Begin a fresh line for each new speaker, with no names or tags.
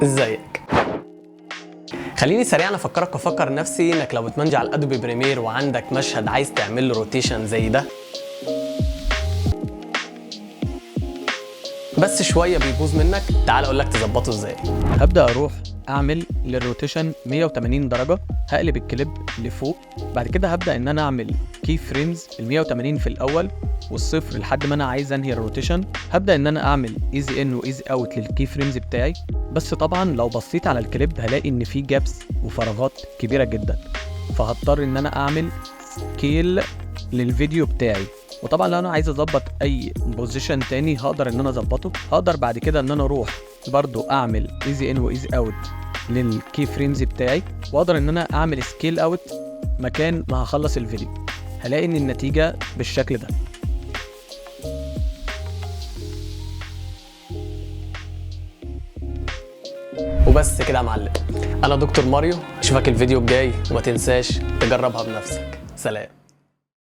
ازيك؟ خليني سريعا افكر نفسي انك لو بتمنج على الادوبي بريمير وعندك مشهد عايز تعمل له روتيشن زي ده بس شويه بيبوظ منك، تعال اقول لك تظبطه ازاي.
هبدأ أروح أعمل للروتيشن 180 درجة، هقلب الكليب لفوق. بعد كده هبدأ إن أنا أعمل كي فريمز ال 180 في الأول والصفر لحد ما أنا عايز أنهي الروتيشن. هبدأ إن أنا أعمل ايزي إن وايزي أوت للكي فريمز بتاعي، بس طبعا لو بصيت على الكليب هلاقي إن في جابس وفراغات كبيرة جدا، فهضطر إن أنا أعمل سكيل للفيديو بتاعي. وطبعا لو انا عايز اظبط اي بوزيشن تاني هقدر ان انا اظبطه. هقدر بعد كده ان انا اروح برضو اعمل ايزي ان وايزي اوت للكي فريمز بتاعي، واقدر ان انا اعمل سكيل اوت مكان ما هخلص الفيديو. هلاقي ان النتيجة بالشكل ده.
وبس كده يا معلم، انا دكتور ماريو، اشوفك الفيديو الجاي وما تنساش تجربها بنفسك. سلام.